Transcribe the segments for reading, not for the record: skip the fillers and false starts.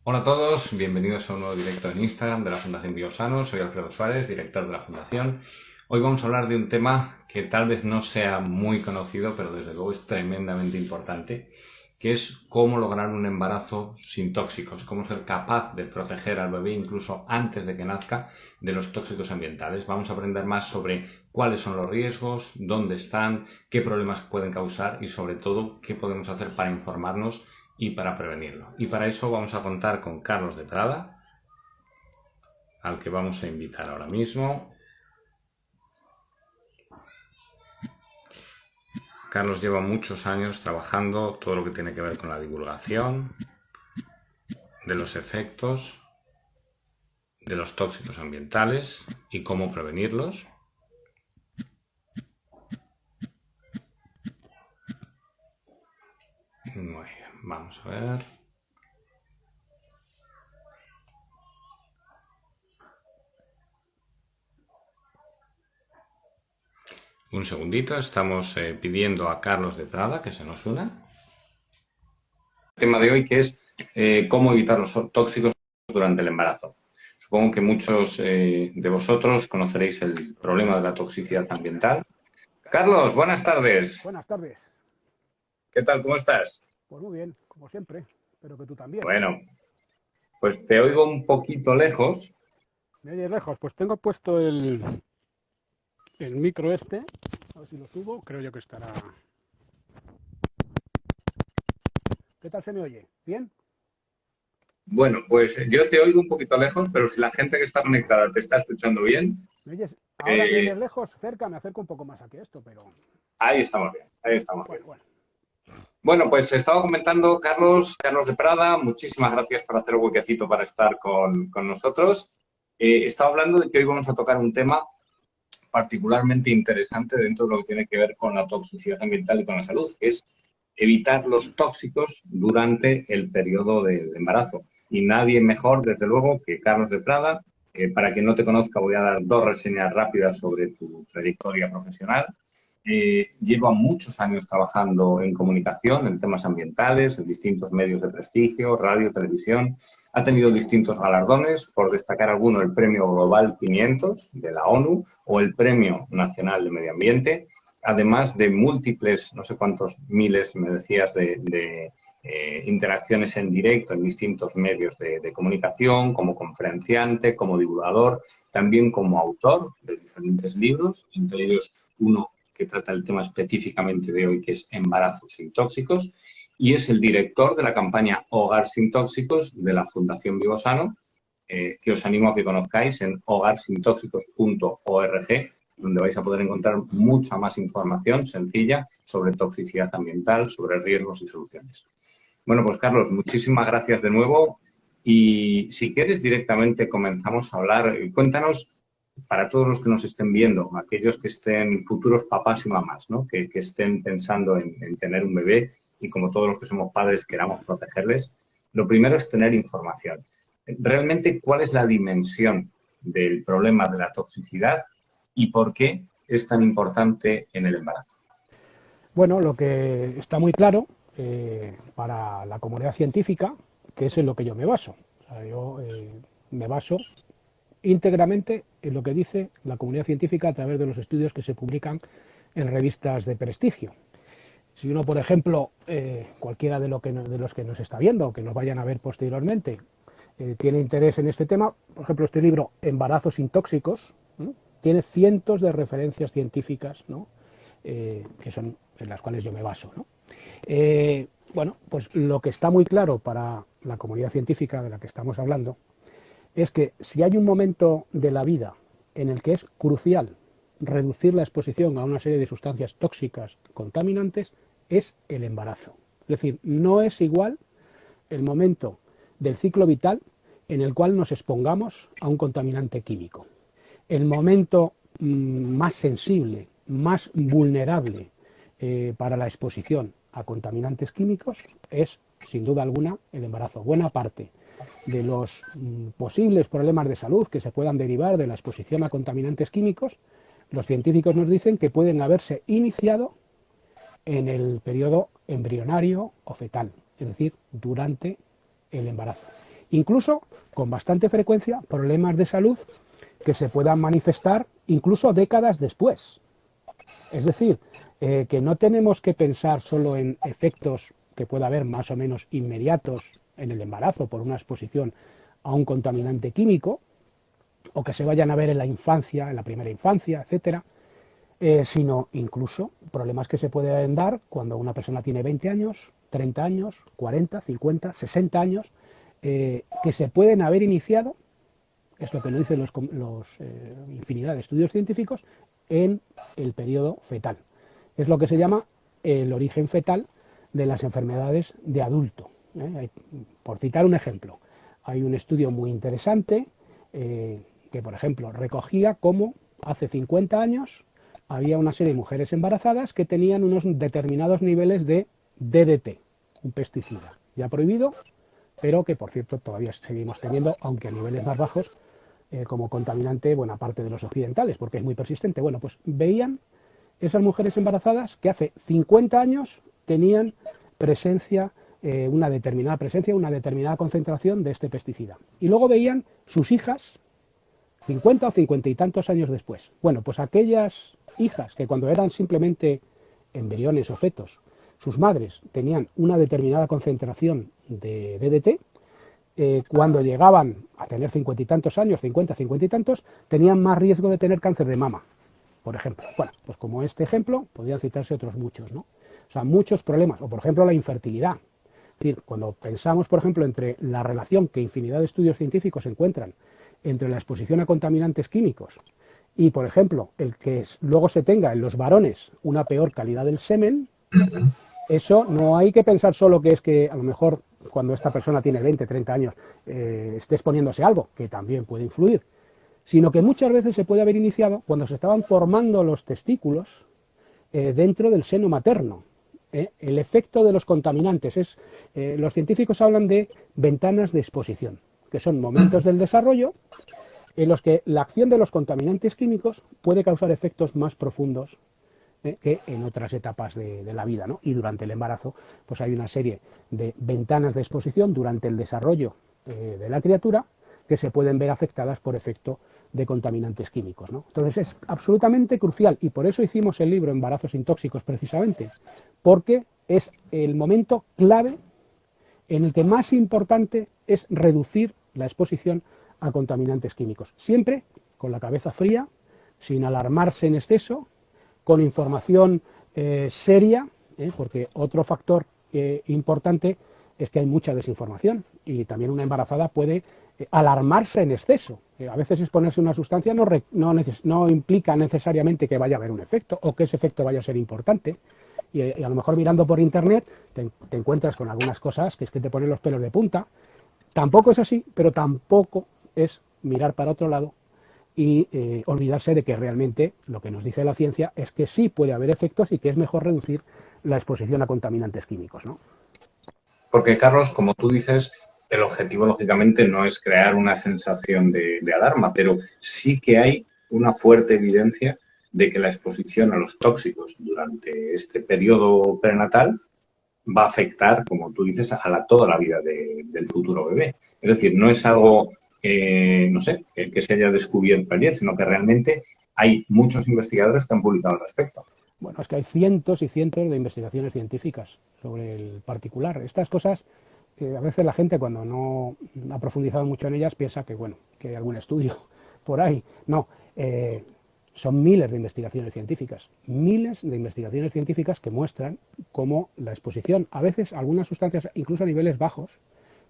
Hola a todos, bienvenidos a un nuevo directo en Instagram de la Fundación Biosano. Soy Alfredo Suárez, director de la Fundación. Hoy vamos a hablar de un tema que tal vez no sea muy conocido, pero desde luego es tremendamente importante, que es cómo lograr un embarazo sin tóxicos, cómo ser capaz de proteger al bebé incluso antes de que nazca de los tóxicos ambientales. Vamos a aprender más sobre cuáles son los riesgos, dónde están, qué problemas pueden causar y sobre todo qué podemos hacer para informarnos y para prevenirlo. Y para eso vamos a contar con Carlos de Prada, al que vamos a invitar ahora mismo. Carlos lleva muchos años trabajando todo lo que tiene que ver con la divulgación de los efectos de los tóxicos ambientales y cómo prevenirlos. Muy bien, vamos a ver. Un segundito, estamos pidiendo a Carlos de Prada que se nos una. El tema de hoy que es cómo evitar los tóxicos durante el embarazo. Supongo que muchos de vosotros conoceréis el problema de la toxicidad ambiental. Carlos, buenas tardes. Buenas tardes. ¿Qué tal? ¿Cómo estás? Pues muy bien, como siempre. Espero que tú también. Bueno, pues te oigo un poquito lejos. ¿Me oyes lejos? Pues tengo puesto el micro este. A ver si lo subo. Creo yo que estará... ¿Qué tal se me oye? ¿Bien? Bueno, pues yo te oigo un poquito lejos, pero si la gente que está conectada te está escuchando bien, ¿Me oyes? Ahora me oyes lejos, cerca, me acerco un poco más aquí a esto, pero... ahí estamos bien, ahí estamos bien. Bueno. Bueno, pues estaba comentando Carlos de Prada, muchísimas gracias por hacer el huequecito para estar con nosotros. Estaba hablando de que hoy vamos a tocar un tema particularmente interesante dentro de lo que tiene que ver con la toxicidad ambiental y con la salud, que es evitar los tóxicos durante el periodo del embarazo. Y nadie mejor, desde luego, que Carlos de Prada. Para quien no te conozca, voy a dar dos reseñas rápidas sobre tu trayectoria profesional. Lleva muchos años trabajando en comunicación, en temas ambientales, en distintos medios de prestigio, radio, televisión. Ha tenido distintos galardones, por destacar alguno, el Premio Global 500 de la ONU o el Premio Nacional de Medio Ambiente, además de múltiples, no sé cuántos miles, me decías, de interacciones en directo en distintos medios de comunicación, como conferenciante, como divulgador, también como autor de diferentes libros, entre ellos uno que trata el tema específicamente de hoy, que es embarazos sin tóxicos, y es el director de la campaña Hogar sin tóxicos de la Fundación Biosano, que os animo a que conozcáis en hogarsintóxicos.org, donde vais a poder encontrar mucha más información sencilla sobre toxicidad ambiental, sobre riesgos y soluciones. Bueno, pues Carlos, muchísimas gracias de nuevo y si quieres directamente comenzamos a hablar. Cuéntanos, para todos los que nos estén viendo, aquellos que estén futuros papás y mamás, ¿no? que estén pensando en tener un bebé y como todos los que somos padres queramos protegerles, lo primero es tener información. Realmente, ¿cuál es la dimensión del problema de la toxicidad y por qué es tan importante en el embarazo? Bueno, lo que está muy claro para la comunidad científica, que es en lo que yo me baso. O sea, yo me baso íntegramente en lo que dice la comunidad científica a través de los estudios que se publican en revistas de prestigio. Si uno, por ejemplo, cualquiera de los que nos está viendo o que nos vayan a ver posteriormente, tiene interés en este tema, por ejemplo, este libro, Embarazos sin tóxicos, ¿no? Tiene cientos de referencias científicas, ¿no? Que son en las cuales yo me baso, ¿no? Bueno, pues lo que está muy claro para la comunidad científica de la que estamos hablando es que si hay un momento de la vida en el que es crucial reducir la exposición a una serie de sustancias tóxicas contaminantes, es el embarazo. Es decir, no es igual el momento del ciclo vital en el cual nos expongamos a un contaminante químico. El momento más sensible, más vulnerable para la exposición a contaminantes químicos es, sin duda alguna, el embarazo. Buena parte de los posibles problemas de salud que se puedan derivar de la exposición a contaminantes químicos, los científicos nos dicen que pueden haberse iniciado en el periodo embrionario o fetal, es decir, durante el embarazo. incluso con bastante frecuencia problemas de salud que se puedan manifestar incluso décadas después. Es decir, que no tenemos que pensar solo en efectos que pueda haber más o menos inmediatos en el embarazo por una exposición a un contaminante químico, o que se vayan a ver en la infancia, en la primera infancia, etcétera, sino incluso problemas que se pueden dar cuando una persona tiene 20 años, 30 años, 40, 50, 60 años, que se pueden haber iniciado, es lo que nos dicen los infinidad de estudios científicos, en el periodo fetal. Es lo que se llama el origen fetal de las enfermedades de adulto. Por citar un ejemplo, hay un estudio muy interesante que, por ejemplo, recogía cómo hace 50 años había una serie de mujeres embarazadas que tenían unos determinados niveles de DDT, un pesticida ya prohibido, pero que, por cierto, todavía seguimos teniendo, aunque a niveles más bajos, como contaminante buena parte de los occidentales, porque es muy persistente. Bueno, pues veían esas mujeres embarazadas que hace 50 años tenían presencia, una determinada concentración de este pesticida. Y luego veían sus hijas 50 o 50 y tantos años después. Bueno, pues aquellas hijas que cuando eran simplemente embriones o fetos, sus madres tenían una determinada concentración de DDT, cuando llegaban a tener 50 y tantos años, 50, 50 y tantos, tenían más riesgo de tener cáncer de mama, por ejemplo. Bueno, pues como este ejemplo, podrían citarse otros muchos, ¿no? O sea, muchos problemas, o por ejemplo la infertilidad. Es decir, cuando pensamos, por ejemplo, entre la relación que infinidad de estudios científicos encuentran entre la exposición a contaminantes químicos y, por ejemplo, el que luego se tenga en los varones una peor calidad del semen, eso no hay que pensar solo que es que a lo mejor cuando esta persona tiene 20, 30 años esté exponiéndose a algo, que también puede influir, sino que muchas veces se puede haber iniciado cuando se estaban formando los testículos dentro del seno materno. El efecto de los contaminantes los científicos hablan de ventanas de exposición, que son momentos del desarrollo en los que la acción de los contaminantes químicos puede causar efectos más profundos que en otras etapas de la vida, ¿no? Y durante el embarazo, pues hay una serie de ventanas de exposición durante el desarrollo de la criatura que se pueden ver afectadas por efecto de contaminantes químicos, ¿no? Entonces es absolutamente crucial y por eso hicimos el libro Embarazos sin tóxicos precisamente, porque es el momento clave en el que más importante es reducir la exposición a contaminantes químicos. Siempre con la cabeza fría, sin alarmarse en exceso, con información seria, porque otro factor importante es que hay mucha desinformación y también una embarazada puede alarmarse en exceso. A veces exponerse a una sustancia no implica necesariamente que vaya a haber un efecto o que ese efecto vaya a ser importante. Y a lo mejor mirando por internet te encuentras con algunas cosas que es que te ponen los pelos de punta. Tampoco es así, pero tampoco es mirar para otro lado y olvidarse de que realmente lo que nos dice la ciencia es que sí puede haber efectos y que es mejor reducir la exposición a contaminantes químicos, ¿no? Porque, Carlos, como tú dices, el objetivo, lógicamente, no es crear una sensación de alarma, pero sí que hay una fuerte evidencia de que la exposición a los tóxicos durante este periodo prenatal va a afectar, como tú dices, a toda la vida del futuro bebé. Es decir, no es algo, no sé, que se haya descubierto ayer, sino que realmente hay muchos investigadores que han publicado al respecto. Bueno, es que hay cientos y cientos de investigaciones científicas sobre el particular. Estas cosas, a veces la gente cuando no ha profundizado mucho en ellas piensa que, bueno, que hay algún estudio por ahí. No, son miles de investigaciones científicas que muestran cómo la exposición, a veces a algunas sustancias, incluso a niveles bajos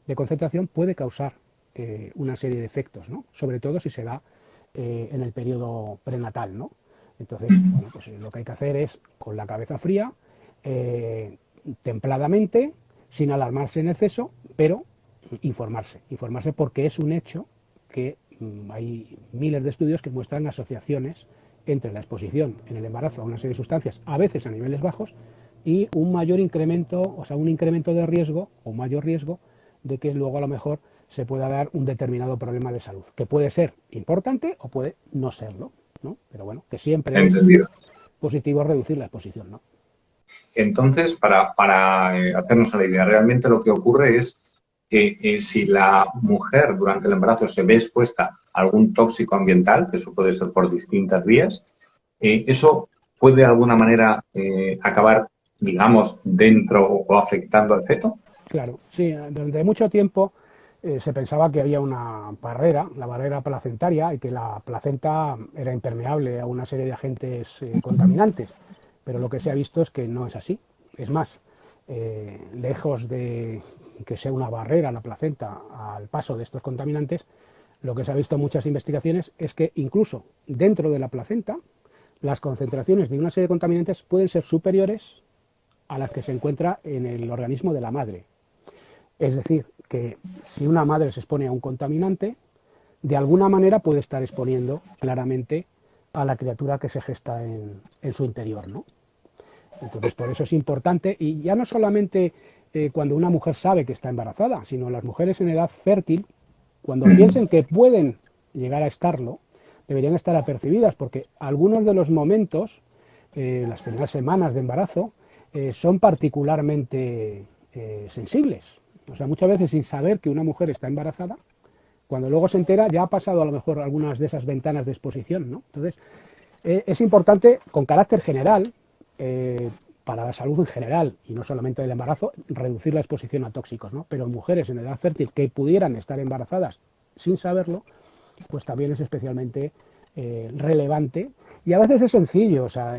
de concentración, puede causar una serie de efectos, ¿no? Sobre todo si se da en el periodo prenatal, ¿no? Entonces, bueno, pues lo que hay que hacer es, con la cabeza fría, templadamente, sin alarmarse en exceso, pero informarse porque es un hecho que hay miles de estudios que muestran asociaciones entre la exposición en el embarazo a una serie de sustancias, a veces a niveles bajos, y un mayor incremento, o sea, un incremento de riesgo o un mayor riesgo de que luego a lo mejor se pueda dar un determinado problema de salud, que puede ser importante o puede no serlo, ¿no? Pero bueno, que siempre es positivo reducir la exposición, ¿no? Entonces, para hacernos a la idea, realmente lo que ocurre es que si la mujer durante el embarazo se ve expuesta a algún tóxico ambiental, que eso puede ser por distintas vías, eso puede de alguna manera acabar, digamos, dentro o afectando al feto. Claro, sí, durante mucho tiempo se pensaba que había una barrera, la barrera placentaria, y que la placenta era impermeable a una serie de agentes contaminantes, pero lo que se ha visto es que no es así. Es más, lejos de que sea una barrera la placenta al paso de estos contaminantes, lo que se ha visto en muchas investigaciones es que incluso dentro de la placenta las concentraciones de una serie de contaminantes pueden ser superiores a las que se encuentra en el organismo de la madre. Es decir, que si una madre se expone a un contaminante, de alguna manera puede estar exponiendo claramente a la criatura que se gesta en su interior, ¿no? Entonces, por eso es importante, y ya no solamente cuando una mujer sabe que está embarazada, sino las mujeres en edad fértil, cuando piensen que pueden llegar a estarlo, deberían estar apercibidas, porque algunos de los momentos, las primeras semanas de embarazo, son particularmente sensibles. O sea, muchas veces sin saber que una mujer está embarazada, cuando luego se entera ya ha pasado a lo mejor algunas de esas ventanas de exposición, ¿no? Entonces, es importante, con carácter general, para la salud en general, y no solamente del embarazo, reducir la exposición a tóxicos, ¿no? Pero mujeres en edad fértil que pudieran estar embarazadas sin saberlo, pues también es especialmente relevante, y a veces es sencillo, o sea,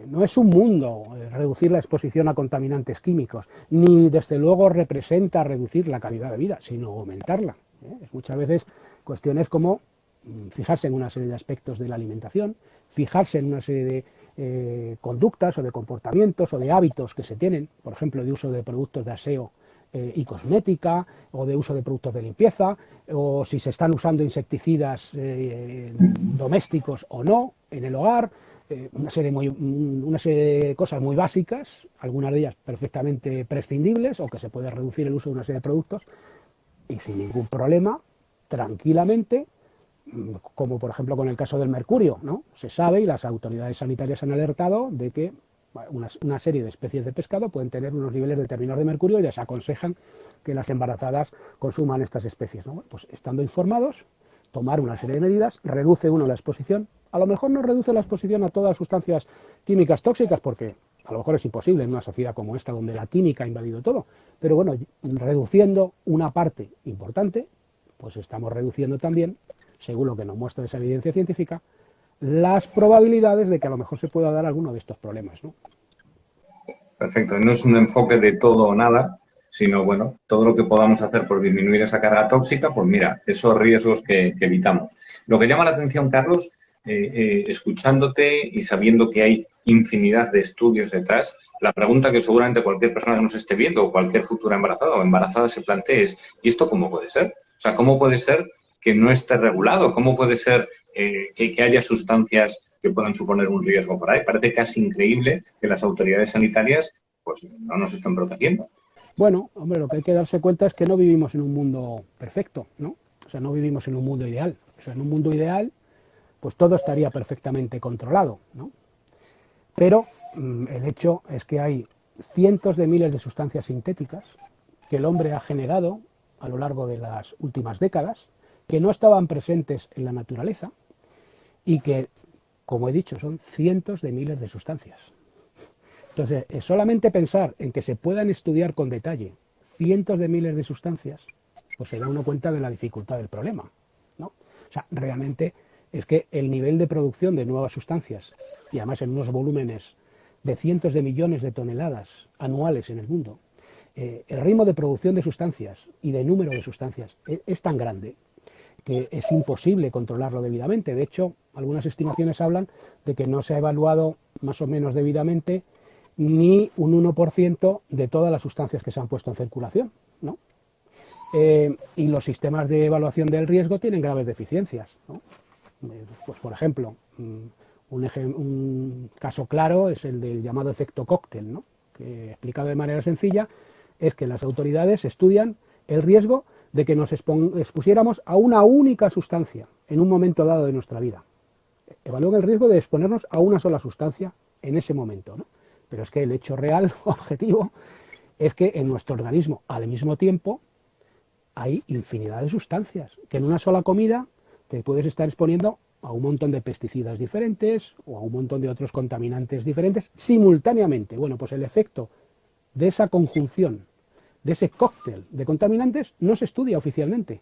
no es un mundo reducir la exposición a contaminantes químicos, ni desde luego representa reducir la calidad de vida, sino aumentarla. Es muchas veces cuestiones como fijarse en una serie de aspectos de la alimentación, fijarse en una serie de conductas o de comportamientos o de hábitos que se tienen, por ejemplo, de uso de productos de aseo y cosmética, o de uso de productos de limpieza, o si se están usando insecticidas domésticos o no en el hogar, una serie de cosas muy básicas, algunas de ellas perfectamente prescindibles, o que se puede reducir el uso de una serie de productos y sin ningún problema, tranquilamente, como por ejemplo con el caso del mercurio, ¿no? Se sabe y las autoridades sanitarias han alertado de que una serie de especies de pescado pueden tener unos niveles determinados de mercurio y les aconsejan que las embarazadas consuman estas especies, ¿no? Pues estando informados, tomar una serie de medidas, reduce uno la exposición. A lo mejor no reduce la exposición a todas las sustancias químicas tóxicas, porque a lo mejor es imposible en una sociedad como esta, donde la química ha invadido todo, pero bueno, reduciendo una parte importante, pues estamos reduciendo también, según lo que nos muestra esa evidencia científica, las probabilidades de que a lo mejor se pueda dar alguno de estos problemas, ¿no? Perfecto, no es un enfoque de todo o nada, sino, bueno, todo lo que podamos hacer por disminuir esa carga tóxica, pues mira, esos riesgos que evitamos. Lo que llama la atención, Carlos, escuchándote y sabiendo que hay infinidad de estudios detrás, la pregunta que seguramente cualquier persona que nos esté viendo o cualquier futura embarazada o embarazada se plantee es, ¿y esto cómo puede ser? O sea, ¿cómo puede ser que no esté regulado? ¿Cómo puede ser que haya sustancias que puedan suponer un riesgo por ahí? Parece casi increíble que las autoridades sanitarias pues no nos estén protegiendo. Bueno, hombre, lo que hay que darse cuenta es que no vivimos en un mundo perfecto, ¿no? O sea, no vivimos en un mundo ideal. O sea, en un mundo ideal, pues todo estaría perfectamente controlado, ¿no? Pero el hecho es que hay cientos de miles de sustancias sintéticas que el hombre ha generado a lo largo de las últimas décadas, que no estaban presentes en la naturaleza y que, como he dicho, son cientos de miles de sustancias. Entonces, solamente pensar en que se puedan estudiar con detalle cientos de miles de sustancias, pues se da uno cuenta de la dificultad del problema, ¿no? O sea, realmente es que el nivel de producción de nuevas sustancias, y además en unos volúmenes de cientos de millones de toneladas anuales en el mundo, el ritmo de producción de sustancias y de número de sustancias es tan grande que es imposible controlarlo debidamente. De hecho, algunas estimaciones hablan de que no se ha evaluado más o menos debidamente ni un 1% de todas las sustancias que se han puesto en circulación, ¿no? Y los sistemas de evaluación del riesgo tienen graves deficiencias, ¿no? Pues, por ejemplo, un caso claro es el del llamado efecto cóctel, ¿no? Que, explicado de manera sencilla, es que las autoridades estudian el riesgo de que nos expusiéramos a una única sustancia en un momento dado de nuestra vida. Evalúan el riesgo de exponernos a una sola sustancia en ese momento, ¿no? Pero es que el hecho real, objetivo, es que en nuestro organismo, al mismo tiempo, hay infinidad de sustancias, que en una sola comida te puedes estar exponiendo a un montón de pesticidas diferentes o a un montón de otros contaminantes diferentes simultáneamente. Bueno, pues el efecto de esa conjunción, de ese cóctel de contaminantes, no se estudia oficialmente.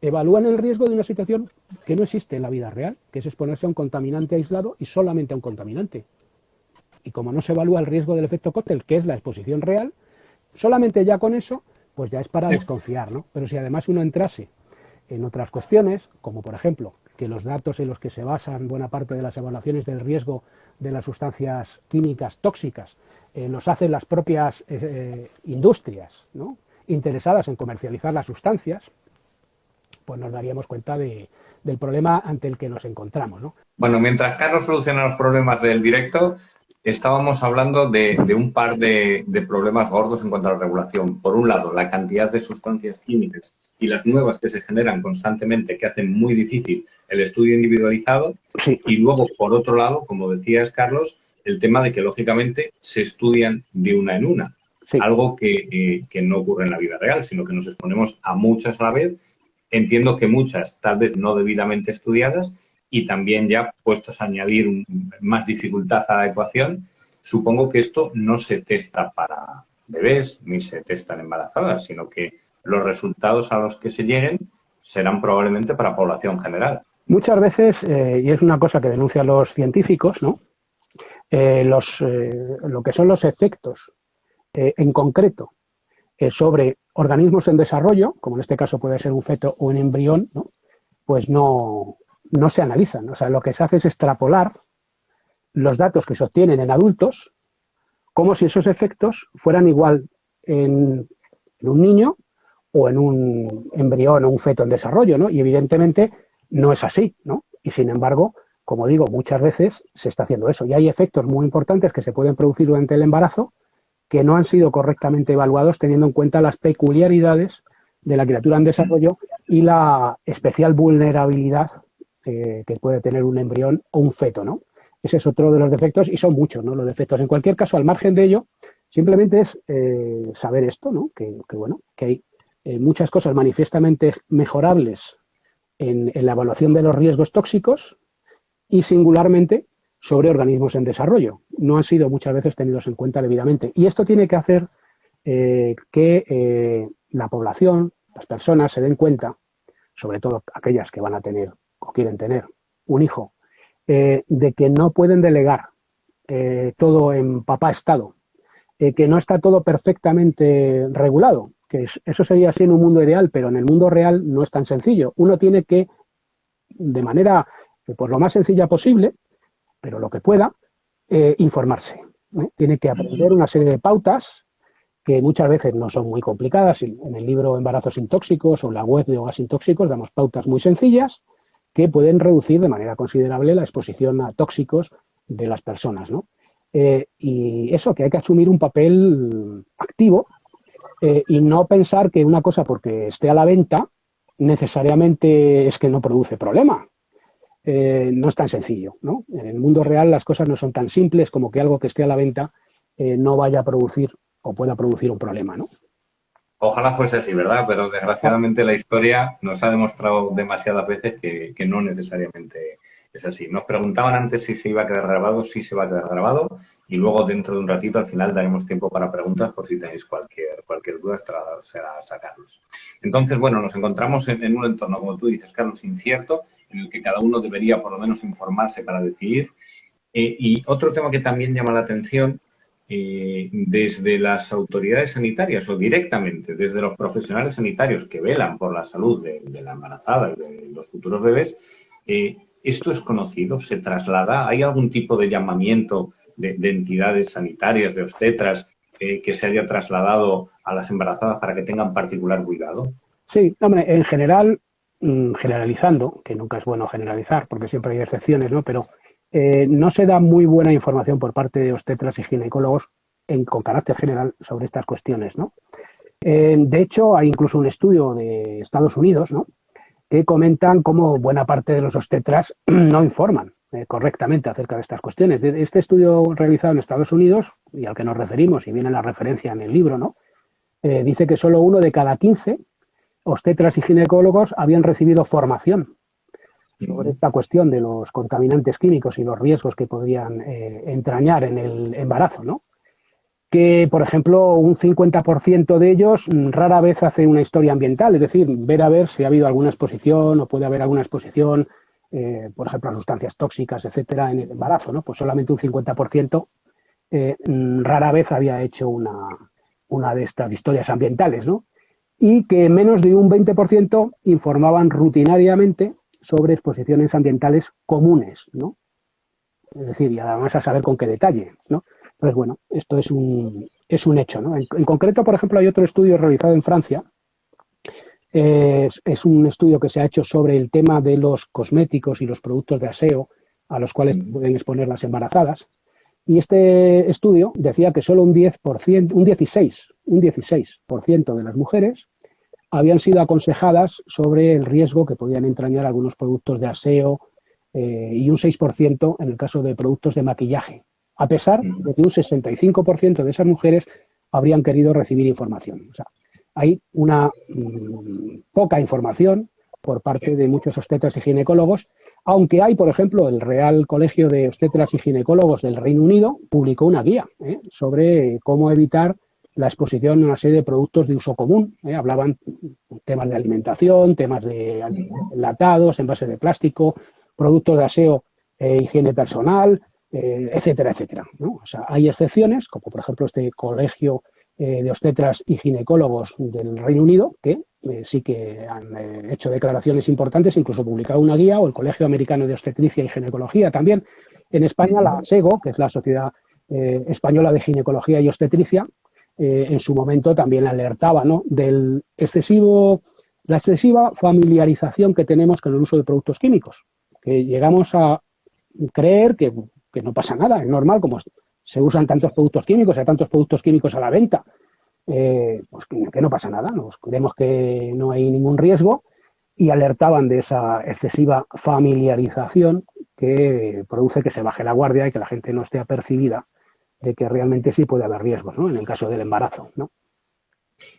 Evalúan el riesgo de una situación que no existe en la vida real, que es exponerse a un contaminante aislado y solamente a un contaminante. Y como no se evalúa el riesgo del efecto cóctel, que es la exposición real, solamente ya con eso, pues ya es para desconfiar, ¿no? Pero si además uno entrase en otras cuestiones, como por ejemplo, que los datos en los que se basan buena parte de las evaluaciones del riesgo de las sustancias químicas tóxicas los hacen las propias industrias, ¿no?, interesadas en comercializar las sustancias, pues nos daríamos cuenta del problema ante el que nos encontramos, ¿no? Bueno, mientras Carlos soluciona los problemas del directo, estábamos hablando de un par de problemas gordos en cuanto a la regulación. Por un lado, la cantidad de sustancias químicas y las nuevas que se generan constantemente, que hacen muy difícil el estudio individualizado. Sí. Y luego, por otro lado, como decías, Carlos, el tema de que, lógicamente, se estudian de una en una. Sí. Algo que no ocurre en la vida real, sino que nos exponemos a muchas a la vez. Entiendo que muchas, tal vez no debidamente estudiadas, y también ya puestos a añadir más dificultad a la ecuación, supongo que esto no se testa para bebés ni se testan embarazadas, sino que los resultados a los que se lleguen serán probablemente para población general. Muchas veces, y es una cosa que denuncian los científicos, ¿no?, lo que son los efectos en concreto sobre organismos en desarrollo, como en este caso puede ser un feto o un embrión, ¿no?, pues no se analizan. O sea, lo que se hace es extrapolar los datos que se obtienen en adultos como si esos efectos fueran igual en un niño o en un embrión o un feto en desarrollo, ¿no? Y evidentemente no es así, ¿no? Y sin embargo, como digo, muchas veces se está haciendo eso. Y hay efectos muy importantes que se pueden producir durante el embarazo que no han sido correctamente evaluados teniendo en cuenta las peculiaridades de la criatura en desarrollo y la especial vulnerabilidad que puede tener un embrión o un feto, ¿no? Ese es otro de los defectos, y son muchos, ¿no?, los defectos. En cualquier caso, al margen de ello, simplemente es saber esto, ¿no?, que hay muchas cosas manifiestamente mejorables en la evaluación de los riesgos tóxicos y singularmente sobre organismos en desarrollo. No han sido muchas veces tenidos en cuenta debidamente. Y esto tiene que hacer que la población, las personas, se den cuenta, sobre todo aquellas que van a tener o quieren tener un hijo, de que no pueden delegar todo en papá Estado, que no está todo perfectamente regulado, que eso sería así en un mundo ideal, pero en el mundo real no es tan sencillo. Uno tiene que, de manera pues lo más sencilla posible, pero lo que pueda, informarse. Tiene que aprender una serie de pautas que muchas veces no son muy complicadas. En el libro Embarazos sin tóxicos o en la web de Hogar sin tóxicos damos pautas muy sencillas que pueden reducir de manera considerable la exposición a tóxicos de las personas, ¿no? Y eso, que hay que asumir un papel activo y no pensar que una cosa porque esté a la venta necesariamente es que no produce problema. No es tan sencillo, ¿no? En el mundo real las cosas no son tan simples como que algo que esté a la venta no vaya a producir o pueda producir un problema, ¿no? Ojalá fuese así, ¿verdad? Pero desgraciadamente la historia nos ha demostrado demasiadas veces que no necesariamente es así. Nos preguntaban antes si se iba a quedar grabado, sí se va a quedar grabado, y luego dentro de un ratito al final daremos tiempo para preguntas por si tenéis cualquier duda, será sacarlos. Entonces, bueno, nos encontramos en un entorno, como tú dices, Carlos, incierto, en el que cada uno debería por lo menos informarse para decidir. Y otro tema que también llama la atención, desde las autoridades sanitarias o directamente desde los profesionales sanitarios que velan por la salud de la embarazada y de los futuros bebés, ¿esto es conocido? ¿Se traslada? ¿Hay algún tipo de llamamiento de entidades sanitarias, de obstetras, que se haya trasladado a las embarazadas para que tengan particular cuidado? Sí, hombre, en general, generalizando, que nunca es bueno generalizar porque siempre hay excepciones, ¿no? Pero no se da muy buena información por parte de obstetras y ginecólogos con carácter general sobre estas cuestiones, ¿no? De hecho, hay incluso un estudio de Estados Unidos, ¿no?, que comentan cómo buena parte de los obstetras no informan correctamente acerca de estas cuestiones. Este estudio realizado en Estados Unidos, y al que nos referimos, y viene la referencia en el libro, ¿no?, dice que solo 1 de cada 15 obstetras y ginecólogos habían recibido formación sobre esta cuestión de los contaminantes químicos y los riesgos que podrían entrañar en el embarazo, ¿no? Que, por ejemplo, un 50% de ellos rara vez hace una historia ambiental, es decir, ver a ver si ha habido alguna exposición o puede haber alguna exposición, por ejemplo, a sustancias tóxicas, etcétera, en el embarazo, ¿no? Pues solamente un 50% rara vez había hecho una de estas historias ambientales, ¿no? Y que menos de un 20% informaban rutinariamente sobre exposiciones ambientales comunes, ¿no? Es decir, y además a saber con qué detalle, ¿no? Pues bueno, esto es un hecho, ¿no? En concreto, por ejemplo, hay otro estudio realizado en Francia. Es un estudio que se ha hecho sobre el tema de los cosméticos y los productos de aseo a los cuales pueden exponer las embarazadas. Y este estudio decía que solo un 16% de las mujeres habían sido aconsejadas sobre el riesgo que podían entrañar algunos productos de aseo y un 6% en el caso de productos de maquillaje, a pesar de que un 65% de esas mujeres habrían querido recibir información. O sea, hay una poca información por parte de muchos obstetras y ginecólogos, aunque hay, por ejemplo, el Real Colegio de Obstetras y Ginecólogos del Reino Unido publicó una guía sobre cómo evitar la exposición a una serie de productos de uso común. Hablaban temas de alimentación, temas de enlatados, envases de plástico, productos de aseo e higiene personal, etcétera, etcétera, ¿no? O sea, hay excepciones, como por ejemplo este colegio de obstetras y ginecólogos del Reino Unido, que sí que han hecho declaraciones importantes, incluso publicado una guía, o el Colegio Americano de Obstetricia y Ginecología también. En España, la SEGO, que es la Sociedad Española de Ginecología y Obstetricia, en su momento también alertaba, ¿no?, la excesiva familiarización que tenemos con el uso de productos químicos, que llegamos a creer que no pasa nada, es normal, como se usan tantos productos químicos, hay tantos productos químicos a la venta, pues que no pasa nada, nos creemos que no hay ningún riesgo, y alertaban de esa excesiva familiarización que produce que se baje la guardia y que la gente no esté apercibida de que realmente sí puede haber riesgos, ¿no?, en el caso del embarazo, ¿no?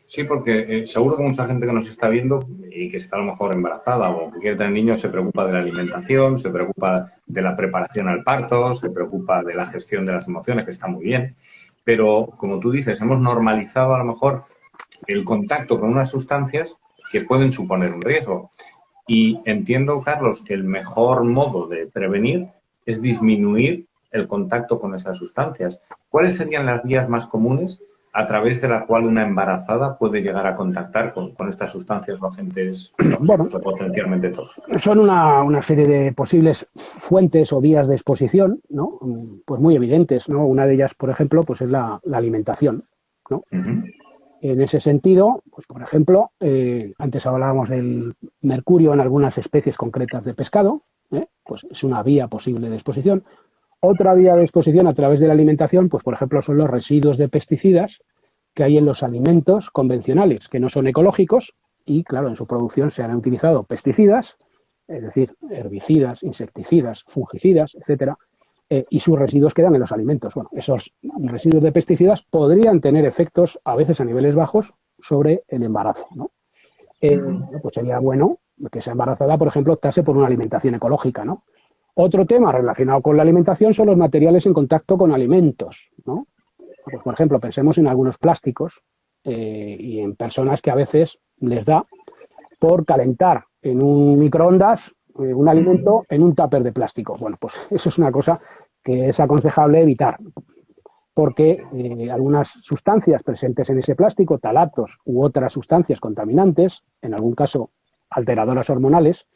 Sí, porque seguro que mucha gente que nos está viendo y que está a lo mejor embarazada o que quiere tener niños se preocupa de la alimentación, se preocupa de la preparación al parto, se preocupa de la gestión de las emociones, que está muy bien. Pero, como tú dices, hemos normalizado a lo mejor el contacto con unas sustancias que pueden suponer un riesgo. Y entiendo, Carlos, que el mejor modo de prevenir es disminuir el contacto con esas sustancias. ¿Cuáles serían las vías más comunes a través de la cual una embarazada puede llegar a contactar con estas sustancias o agentes tóxicos o potencialmente tóxicos? Son una serie de posibles fuentes o vías de exposición, ¿no?, pues muy evidentes, ¿no? Una de ellas, por ejemplo, pues es la alimentación, ¿no? En ese sentido, pues por ejemplo, antes hablábamos del mercurio en algunas especies concretas de pescado, pues es una vía posible de exposición. Otra vía de exposición a través de la alimentación, pues por ejemplo, son los residuos de pesticidas que hay en los alimentos convencionales, que no son ecológicos y, claro, en su producción se han utilizado pesticidas, es decir, herbicidas, insecticidas, fungicidas, etcétera, y sus residuos quedan en los alimentos. Bueno, esos residuos de pesticidas podrían tener efectos, a veces a niveles bajos, sobre el embarazo, ¿no? Pues sería bueno que esa embarazada, por ejemplo, optase por una alimentación ecológica, ¿no? Otro tema relacionado con la alimentación son los materiales en contacto con alimentos, ¿no? Pues, por ejemplo, pensemos en algunos plásticos y en personas que a veces les da por calentar en un microondas un alimento en un tupper de plástico. Bueno, pues eso es una cosa que es aconsejable evitar, porque algunas sustancias presentes en ese plástico, talatos u otras sustancias contaminantes, en algún caso alteradoras hormonales,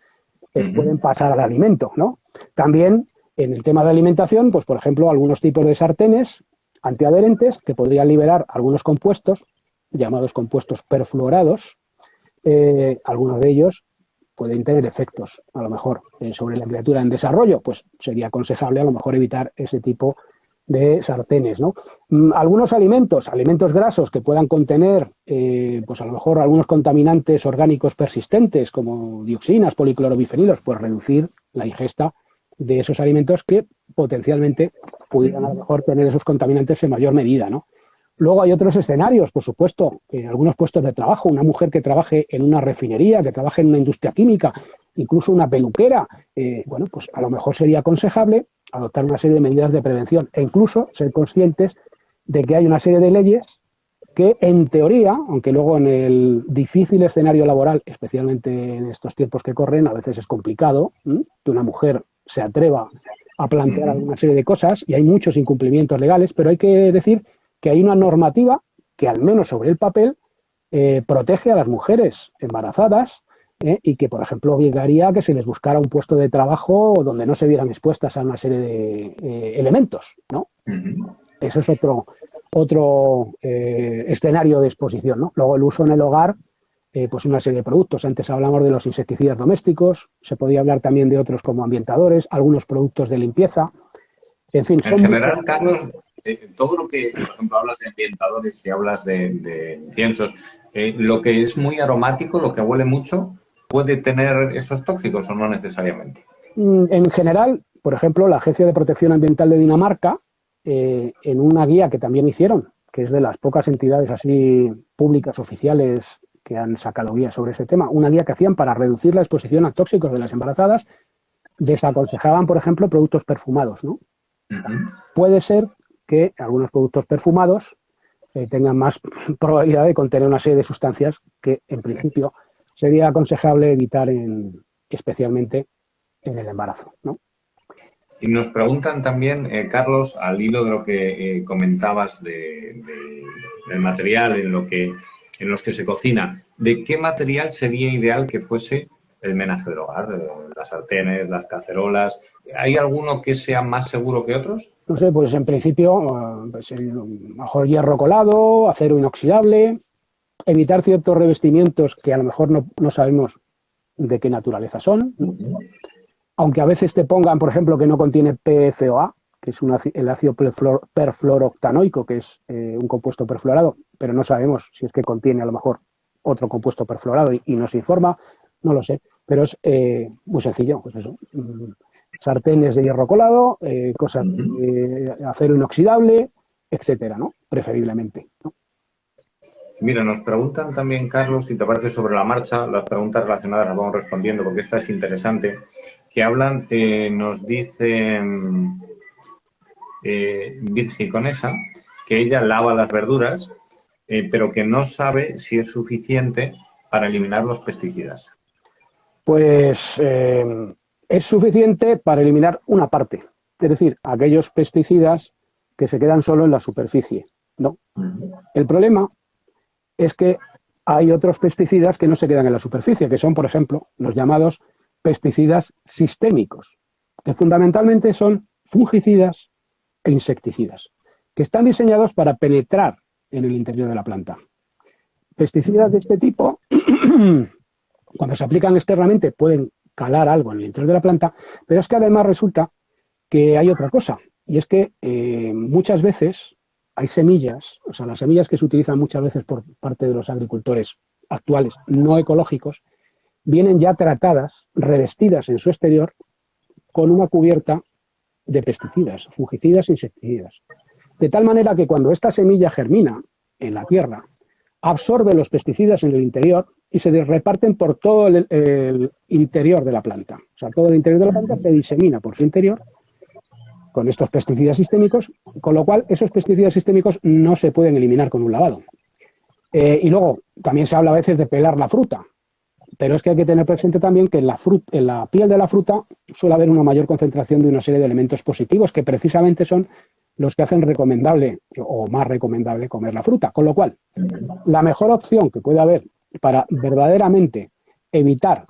pueden pasar al alimento, ¿no? También en el tema de alimentación, pues por ejemplo, algunos tipos de sartenes antiadherentes que podrían liberar algunos compuestos, llamados compuestos perfluorados. Algunos de ellos pueden tener efectos, a lo mejor, sobre la criatura en desarrollo, pues sería aconsejable a lo mejor evitar ese tipo de sartenes, ¿no? Algunos alimentos grasos que puedan contener, pues a lo mejor algunos contaminantes orgánicos persistentes, como dioxinas, policlorovifenilos, pues reducir la ingesta de esos alimentos que potencialmente pudieran a lo mejor tener esos contaminantes en mayor medida, ¿no? Luego hay otros escenarios, por supuesto, en algunos puestos de trabajo, una mujer que trabaje en una refinería, que trabaje en una industria química, incluso una peluquera, bueno, pues a lo mejor sería aconsejable adoptar una serie de medidas de prevención e incluso ser conscientes de que hay una serie de leyes que, en teoría, aunque luego en el difícil escenario laboral, especialmente en estos tiempos que corren, a veces es complicado que una mujer se atreva a plantear alguna serie de cosas y hay muchos incumplimientos legales, pero hay que decir que hay una normativa que, al menos sobre el papel, protege a las mujeres embarazadas y que, por ejemplo, obligaría a que se les buscara un puesto de trabajo donde no se vieran expuestas a una serie de elementos, ¿no? Eso es otro escenario de exposición, ¿no? Luego el uso en el hogar, pues una serie de productos. Antes hablamos de los insecticidas domésticos, se podía hablar también de otros como ambientadores, algunos productos de limpieza. En fin, en general, Carlos, todo lo que, por ejemplo, hablas de ambientadores y hablas de inciensos, lo que es muy aromático, lo que huele mucho, ¿puede tener esos tóxicos o no necesariamente? En general, por ejemplo, la Agencia de Protección Ambiental de Dinamarca, en una guía que también hicieron, que es de las pocas entidades así públicas oficiales que han sacado guías sobre ese tema, una guía que hacían para reducir la exposición a tóxicos de las embarazadas, desaconsejaban, por ejemplo, productos perfumados, ¿no? Puede ser que algunos productos perfumados tengan más probabilidad de contener una serie de sustancias que, en principio, sería aconsejable evitar especialmente en el embarazo, ¿no? Y nos preguntan también, Carlos, al hilo de lo que comentabas del material en los que se cocina, ¿de qué material sería ideal que fuese el menaje del hogar? Las sartenes, las cacerolas, ¿hay alguno que sea más seguro que otros? No sé, pues en principio, pues mejor hierro colado, acero inoxidable, evitar ciertos revestimientos que a lo mejor no sabemos de qué naturaleza son, ¿no? Aunque a veces te pongan, por ejemplo, que no contiene PFOA, que es el ácido perfluorooctanoico, que es un compuesto perfluorado, pero no sabemos si es que contiene a lo mejor otro compuesto perfluorado y no se informa, no lo sé, pero es muy sencillo, pues eso, sartenes de hierro colado, cosas de acero inoxidable, etcétera, ¿no? Preferiblemente, ¿no? Mira, nos preguntan también, Carlos, si te parece sobre la marcha, las preguntas relacionadas las vamos respondiendo porque esta es interesante, que hablan, nos dice Virgi Conesa, que ella lava las verduras, pero que no sabe si es suficiente para eliminar los pesticidas. Pues es suficiente para eliminar una parte, es decir, aquellos pesticidas que se quedan solo en la superficie, ¿no? El problema es que hay otros pesticidas que no se quedan en la superficie, que son, por ejemplo, los llamados pesticidas sistémicos, que fundamentalmente son fungicidas e insecticidas, que están diseñados para penetrar en el interior de la planta. Pesticidas de este tipo, cuando se aplican externamente, pueden calar algo en el interior de la planta, pero es que además resulta que hay otra cosa, y es que muchas veces hay semillas, o sea, las semillas que se utilizan muchas veces por parte de los agricultores actuales no ecológicos, vienen ya tratadas, revestidas en su exterior, con una cubierta de pesticidas, fungicidas e insecticidas. De tal manera que cuando esta semilla germina en la tierra, absorbe los pesticidas en el interior y se reparten por todo el interior de la planta. O sea, todo el interior de la planta se disemina por su interior con estos pesticidas sistémicos, con lo cual esos pesticidas sistémicos no se pueden eliminar con un lavado. Y luego, también se habla a veces de pelar la fruta, pero es que hay que tener presente también que en la piel de la fruta suele haber una mayor concentración de una serie de elementos positivos que precisamente son los que hacen recomendable o más recomendable comer la fruta. Con lo cual, la mejor opción que puede haber para verdaderamente evitar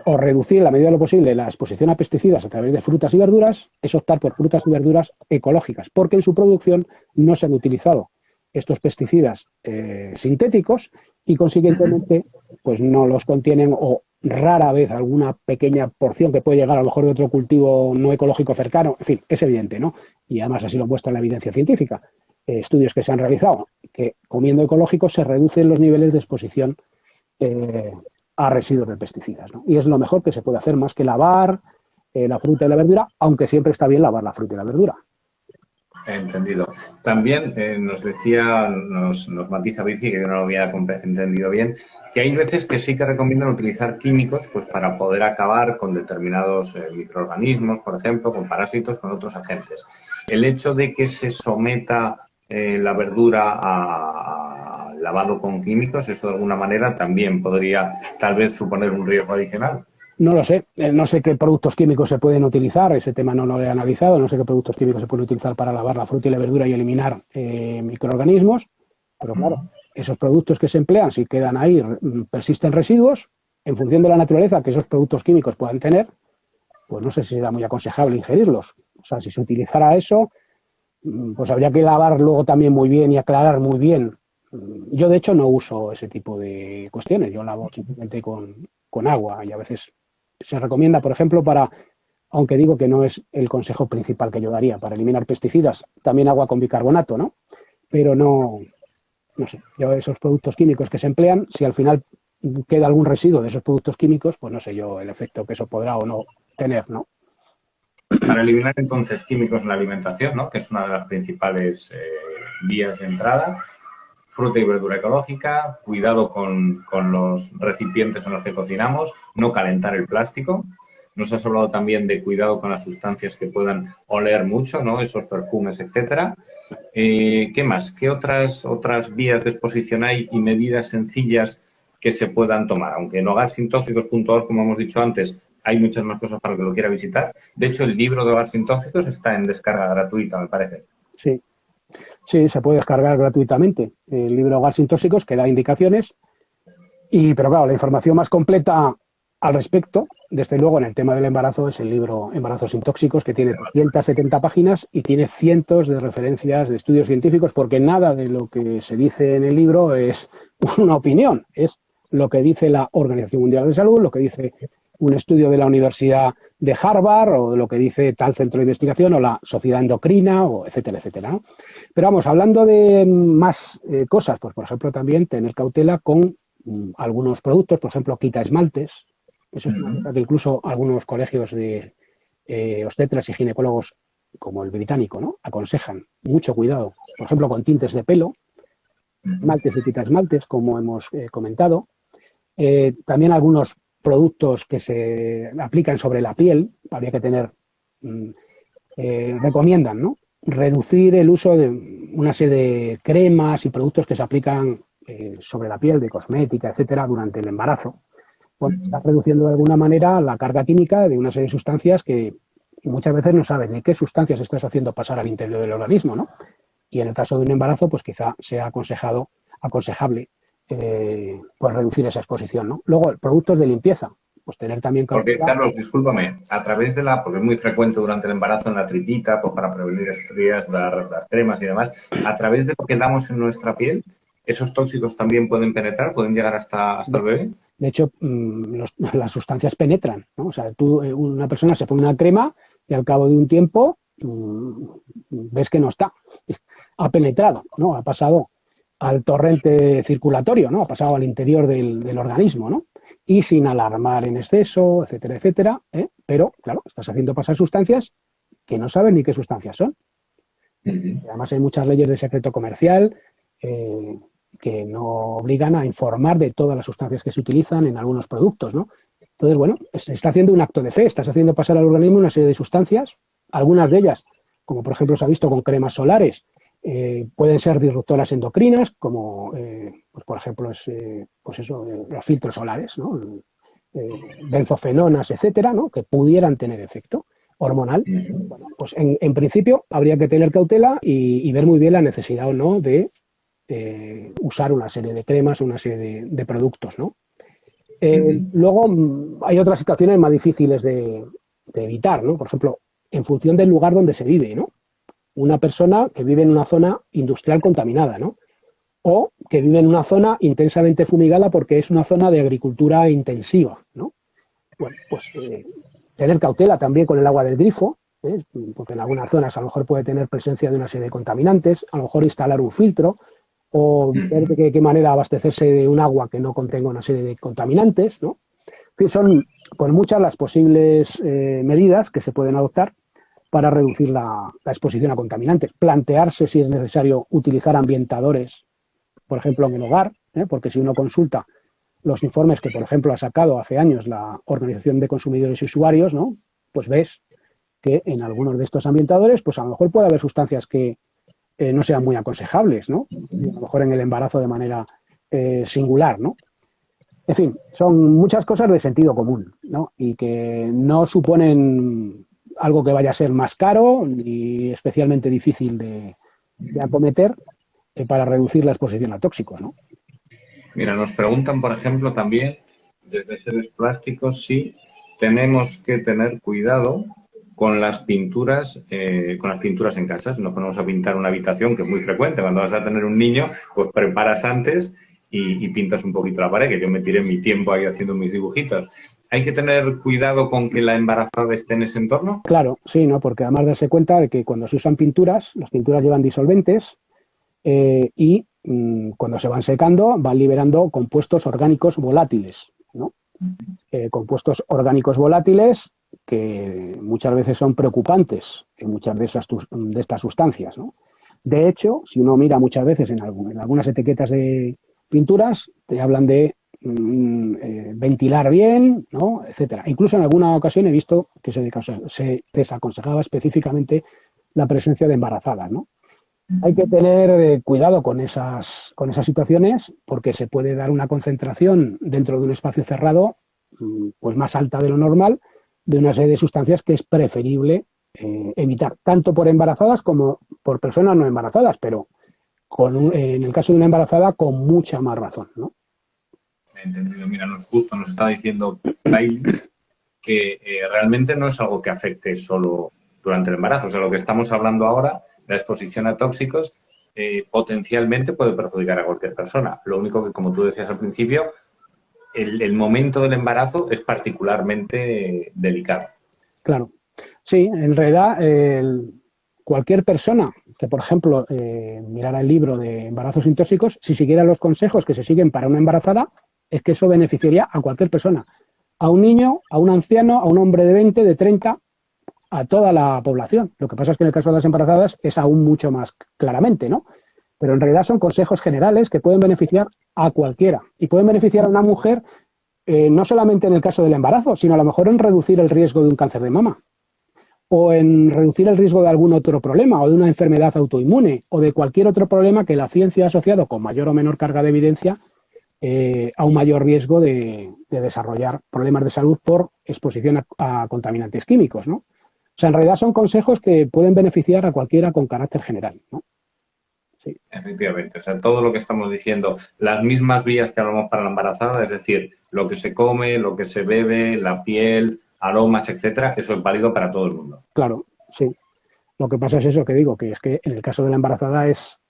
o reducir en la medida de lo posible la exposición a pesticidas a través de frutas y verduras es optar por frutas y verduras ecológicas, porque en su producción no se han utilizado estos pesticidas sintéticos y consiguientemente pues no los contienen o rara vez alguna pequeña porción que puede llegar a lo mejor de otro cultivo no ecológico cercano, en fin, es evidente, ¿no? Y además así lo muestra la evidencia científica. Estudios que se han realizado, que comiendo ecológicos se reducen los niveles de exposición a residuos de pesticidas, ¿no? Y es lo mejor que se puede hacer, más que lavar la fruta y la verdura, aunque siempre está bien lavar la fruta y la verdura. Entendido. También nos decía, nos matiza Virgi, que yo no lo había entendido bien, que hay veces que sí que recomiendan utilizar químicos pues para poder acabar con determinados microorganismos, por ejemplo, con parásitos, con otros agentes. El hecho de que se someta la verdura a lavado con químicos, eso de alguna manera también podría tal vez suponer un riesgo adicional. No lo sé, no sé qué productos químicos se pueden utilizar, ese tema no lo he analizado, no sé qué productos químicos se pueden utilizar para lavar la fruta y la verdura y eliminar microorganismos, pero claro, esos productos que se emplean, si quedan ahí, persisten residuos, en función de la naturaleza que esos productos químicos puedan tener, pues no sé si será muy aconsejable ingerirlos. O sea, si se utilizara eso, pues habría que lavar luego también muy bien y aclarar muy bien. Yo, de hecho, no uso ese tipo de cuestiones, yo lavo simplemente con agua y a veces se recomienda, por ejemplo, aunque digo que no es el consejo principal que yo daría, para eliminar pesticidas, también agua con bicarbonato, ¿no? Pero no sé, yo esos productos químicos que se emplean, si al final queda algún residuo de esos productos químicos, pues no sé yo el efecto que eso podrá o no tener, ¿no? Para eliminar entonces químicos en la alimentación, ¿no? Que es una de las principales vías de entrada, fruta y verdura ecológica, cuidado con los recipientes en los que cocinamos, no calentar el plástico. Nos has hablado también de cuidado con las sustancias que puedan oler mucho, ¿no? Esos perfumes, etcétera. ¿Qué más? ¿Qué otras vías de exposición hay y medidas sencillas que se puedan tomar? Aunque en hogarsintóxicos.org, como hemos dicho antes, hay muchas más cosas para el que lo quiera visitar. De hecho, el libro de Hogar Sin Tóxicos está en descarga gratuita, me parece. Sí. Sí, se puede descargar gratuitamente el libro Hogar Sin Tóxicos, que da indicaciones, pero claro, la información más completa al respecto, desde luego en el tema del embarazo, es el libro Embarazo sin tóxicos, que tiene 270 páginas y tiene cientos de referencias de estudios científicos, porque nada de lo que se dice en el libro es una opinión, es lo que dice la Organización Mundial de Salud, lo que dice un estudio de la Universidad de Harvard o lo que dice tal centro de investigación o la Sociedad Endocrina, o etcétera, etcétera, ¿no? Pero vamos, hablando de más cosas, pues por ejemplo también tener cautela con algunos productos, por ejemplo quita esmaltes. Eso es una cosa que incluso algunos colegios de obstetras y ginecólogos, como el británico, ¿no? Aconsejan mucho cuidado, por ejemplo con tintes de pelo, esmaltes y quita esmaltes, como hemos comentado. También algunos productos que se aplican sobre la piel, habría que tener, recomiendan, ¿no? Reducir el uso de una serie de cremas y productos que se aplican sobre la piel, de cosmética, etcétera, durante el embarazo. Bueno, está reduciendo de alguna manera la carga química de una serie de sustancias que muchas veces no sabes ni qué sustancias estás haciendo pasar al interior del organismo, ¿no? Y en el caso de un embarazo, pues quizá sea aconsejable pues reducir esa exposición, ¿no? Luego, productos de limpieza, pues tener también Porque, cautela. Carlos, discúlpame, a través de porque es muy frecuente durante el embarazo en la tripita, pues para prevenir estrías, las cremas y demás, a través de lo que damos en nuestra piel, ¿esos tóxicos también pueden penetrar, pueden llegar hasta el bebé? De hecho, las sustancias penetran, ¿no? O sea, una persona se pone una crema y al cabo de un tiempo ves que no está. Ha penetrado, ¿no? Ha pasado al torrente circulatorio, ¿no? Ha pasado al interior del organismo, ¿no? Y sin alarmar en exceso, etcétera, etcétera, pero, claro, estás haciendo pasar sustancias que no sabes ni qué sustancias son. Además, hay muchas leyes de secreto comercial que no obligan a informar de todas las sustancias que se utilizan en algunos productos, ¿no? Entonces, bueno, se está haciendo un acto de fe, estás haciendo pasar al organismo una serie de sustancias, algunas de ellas, como por ejemplo se ha visto con cremas solares, pueden ser disruptoras endocrinas, como pues por ejemplo los filtros solares, ¿no? Benzofenonas, etcétera, ¿no? Que pudieran tener efecto hormonal. Bueno, pues en principio habría que tener cautela y ver muy bien la necesidad o no de usar una serie de cremas, una serie de productos, ¿no? Luego hay otras situaciones más difíciles de evitar, ¿no? Por ejemplo, en función del lugar donde se vive, ¿no? Una persona que vive en una zona industrial contaminada, ¿no? O que vive en una zona intensamente fumigada porque es una zona de agricultura intensiva, ¿no? Bueno, pues tener cautela también con el agua del grifo, porque en algunas zonas a lo mejor puede tener presencia de una serie de contaminantes, a lo mejor instalar un filtro o ver de qué manera abastecerse de un agua que no contenga una serie de contaminantes, ¿no? En fin, son pues muchas las posibles medidas que se pueden adoptar para reducir la exposición a contaminantes. Plantearse si es necesario utilizar ambientadores, por ejemplo, en el hogar, porque si uno consulta los informes que, por ejemplo, ha sacado hace años la Organización de Consumidores y Usuarios, ¿no? Pues ves que en algunos de estos ambientadores, pues a lo mejor puede haber sustancias que no sean muy aconsejables, ¿no? Y a lo mejor en el embarazo de manera singular, ¿no? En fin, son muchas cosas de sentido común, ¿no? Y que no suponen algo que vaya a ser más caro ni especialmente difícil de acometer para reducir la exposición a tóxicos, ¿no? Mira, nos preguntan, por ejemplo, también desde Seres Plásticos si tenemos que tener cuidado con las pinturas en casa. Si nos ponemos a pintar una habitación, que es muy frecuente, cuando vas a tener un niño, pues preparas antes y pintas un poquito la pared, que yo me tiré mi tiempo ahí haciendo mis dibujitos. ¿Hay que tener cuidado con que la embarazada esté en ese entorno? Claro, sí, ¿no? Porque además darse cuenta de que cuando se usan pinturas, las pinturas llevan disolventes y cuando se van secando van liberando compuestos orgánicos volátiles, ¿no? Compuestos orgánicos volátiles que muchas veces son preocupantes en muchas de estas sustancias, ¿no? De hecho, si uno mira muchas veces en algunas etiquetas de pinturas, te hablan de ventilar bien, ¿no? Etcétera. Incluso en alguna ocasión he visto que se desaconsejaba específicamente la presencia de embarazadas, ¿no? Hay que tener cuidado con esas situaciones porque se puede dar una concentración dentro de un espacio cerrado pues más alta de lo normal de una serie de sustancias que es preferible evitar, tanto por embarazadas como por personas no embarazadas, pero en el caso de una embarazada con mucha más razón, ¿no? Entendido. Mira, justo nos está diciendo que realmente no es algo que afecte solo durante el embarazo. O sea, lo que estamos hablando ahora, la exposición a tóxicos, potencialmente puede perjudicar a cualquier persona. Lo único que, como tú decías al principio, el momento del embarazo es particularmente delicado. Claro. Sí, en realidad cualquier persona que, por ejemplo, mirara el libro de embarazos sin tóxicos, si siguiera los consejos que se siguen para una embarazada, es que eso beneficiaría a cualquier persona. A un niño, a un anciano, a un hombre de 20, de 30, a toda la población. Lo que pasa es que en el caso de las embarazadas es aún mucho más claramente, ¿no? Pero en realidad son consejos generales que pueden beneficiar a cualquiera. Y pueden beneficiar a una mujer no solamente en el caso del embarazo, sino a lo mejor en reducir el riesgo de un cáncer de mama, o en reducir el riesgo de algún otro problema, o de una enfermedad autoinmune, o de cualquier otro problema que la ciencia ha asociado con mayor o menor carga de evidencia a un mayor riesgo de desarrollar problemas de salud por exposición a contaminantes químicos, ¿no? O sea, en realidad son consejos que pueden beneficiar a cualquiera con carácter general, ¿no? Sí. Efectivamente, o sea, todo lo que estamos diciendo, las mismas vías que hablamos para la embarazada, es decir, lo que se come, lo que se bebe, la piel, aromas, etcétera, eso es válido para todo el mundo. Claro, sí. Lo que pasa es eso que digo, que es que en el caso de la embarazada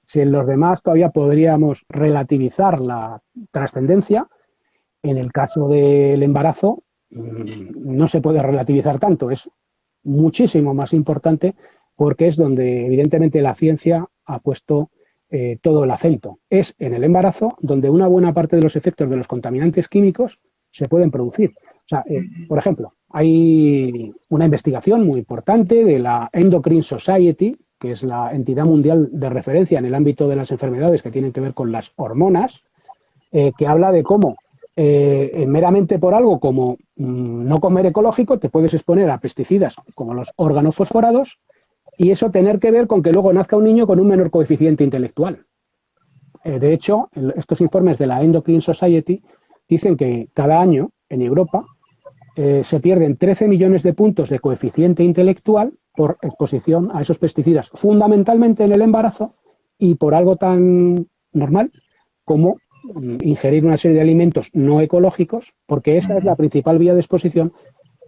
si en los demás todavía podríamos relativizar la trascendencia, en el caso del embarazo no se puede relativizar tanto, es muchísimo más importante porque es donde evidentemente la ciencia ha puesto todo el acento. Es en el embarazo donde una buena parte de los efectos de los contaminantes químicos se pueden producir. O sea, por ejemplo, hay una investigación muy importante de la Endocrine Society, que es la entidad mundial de referencia en el ámbito de las enfermedades que tienen que ver con las hormonas, que habla de cómo meramente por algo como no comer ecológico te puedes exponer a pesticidas como los organofosforados y eso tener que ver con que luego nazca un niño con un menor coeficiente intelectual. De hecho, estos informes de la Endocrine Society dicen que cada año en Europa se pierden 13 millones de puntos de coeficiente intelectual por exposición a esos pesticidas, fundamentalmente en el embarazo y por algo tan normal como ingerir una serie de alimentos no ecológicos, porque esa es la principal vía de exposición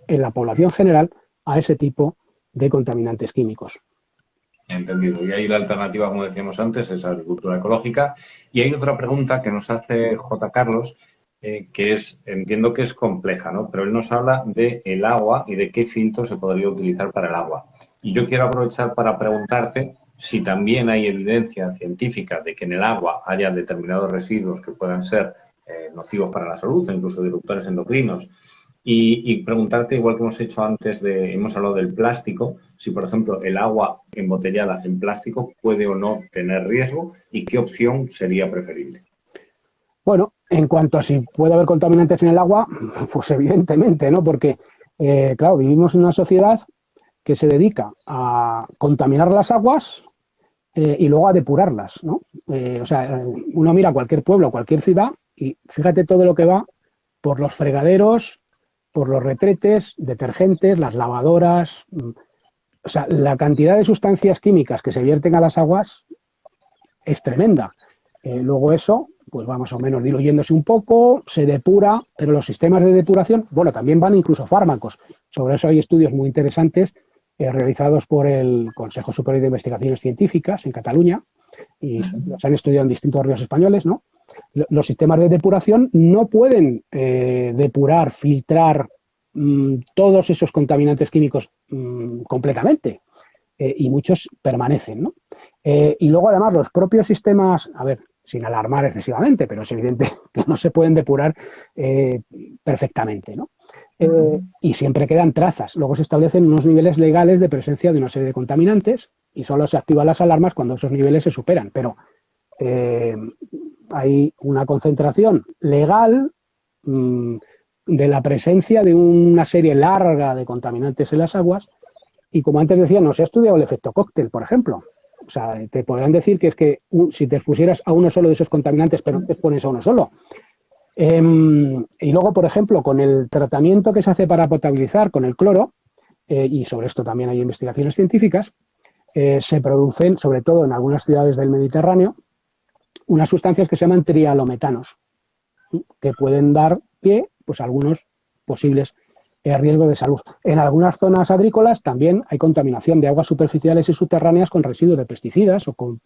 en la población general a ese tipo de contaminantes químicos. Entendido. Y ahí la alternativa, como decíamos antes, es agricultura ecológica. Y hay otra pregunta que nos hace J. Carlos, que entiendo que es compleja, ¿no? Pero él nos habla del agua y de qué filtro se podría utilizar para el agua. Y yo quiero aprovechar para preguntarte si también hay evidencia científica de que en el agua haya determinados residuos que puedan ser nocivos para la salud, incluso disruptores endocrinos. Y preguntarte, igual que hemos hecho antes, hemos hablado del plástico, si, por ejemplo, el agua embotellada en plástico puede o no tener riesgo y qué opción sería preferible. Bueno, en cuanto a si puede haber contaminantes en el agua, pues evidentemente, ¿no? Porque, claro, vivimos en una sociedad que se dedica a contaminar las aguas y luego a depurarlas, ¿no? Uno mira cualquier pueblo, cualquier ciudad y fíjate todo lo que va por los fregaderos, por los retretes, detergentes, las lavadoras. O sea, la cantidad de sustancias químicas que se vierten a las aguas es tremenda. Luego eso, pues va más o menos diluyéndose un poco, se depura, pero los sistemas de depuración, bueno, también van incluso fármacos. Sobre eso hay estudios muy interesantes realizados por el Consejo Superior de Investigaciones Científicas en Cataluña y los han estudiado en distintos ríos españoles, ¿no? Los sistemas de depuración no pueden depurar, filtrar todos esos contaminantes químicos completamente y muchos permanecen, ¿no? Y luego además los propios sistemas, a ver, sin alarmar excesivamente, pero es evidente que no se pueden depurar perfectamente, ¿no? Y siempre quedan trazas. Luego se establecen unos niveles legales de presencia de una serie de contaminantes y solo se activan las alarmas cuando esos niveles se superan. Pero hay una concentración legal de la presencia de una serie larga de contaminantes en las aguas y, como antes decía, no se ha estudiado el efecto cóctel, por ejemplo. O sea, te podrán decir que es que si te expusieras a uno solo de esos contaminantes, pero no te expones a uno solo. Y luego, por ejemplo, con el tratamiento que se hace para potabilizar con el cloro, y sobre esto también hay investigaciones científicas, se producen, sobre todo en algunas ciudades del Mediterráneo, unas sustancias que se llaman trialometanos, que pueden dar pie pues, a algunos posibles riesgos de salud. En algunas zonas agrícolas también hay contaminación de aguas superficiales y subterráneas con residuos de pesticidas o con,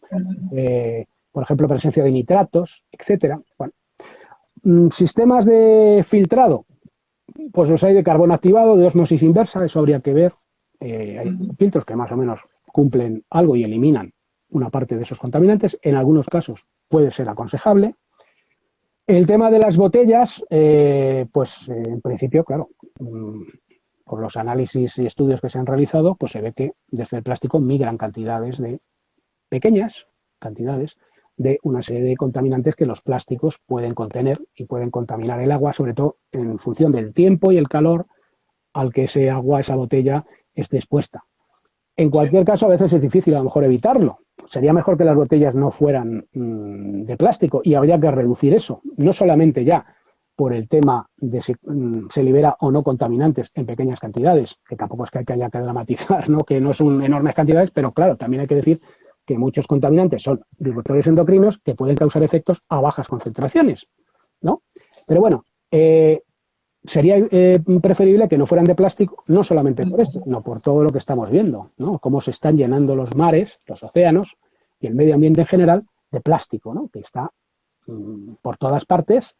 por ejemplo, presencia de nitratos, etcétera. Bueno, sistemas de filtrado, pues los hay de carbono activado, de ósmosis inversa, eso habría que ver. Hay filtros que más o menos cumplen algo y eliminan una parte de esos contaminantes. En algunos casos puede ser aconsejable. El tema de las botellas, pues en principio, claro, por los análisis y estudios que se han realizado, pues se ve que desde el plástico migran pequeñas cantidades de una serie de contaminantes que los plásticos pueden contener y pueden contaminar el agua, sobre todo en función del tiempo y el calor al que ese agua, esa botella, esté expuesta. En cualquier caso, a veces es difícil a lo mejor evitarlo. Sería mejor que las botellas no fueran de plástico y habría que reducir eso, no solamente ya por el tema de si se libera o no contaminantes en pequeñas cantidades, que tampoco es que haya que dramatizar, ¿no? Que no son enormes cantidades, pero claro, también hay que decir que muchos contaminantes son disruptores endocrinos que pueden causar efectos a bajas concentraciones, ¿no? Pero bueno, sería preferible que no fueran de plástico, no solamente por esto, sino por todo lo que estamos viendo, ¿no? Cómo se están llenando los mares, los océanos y el medio ambiente en general de plástico, ¿no? Que está por todas partes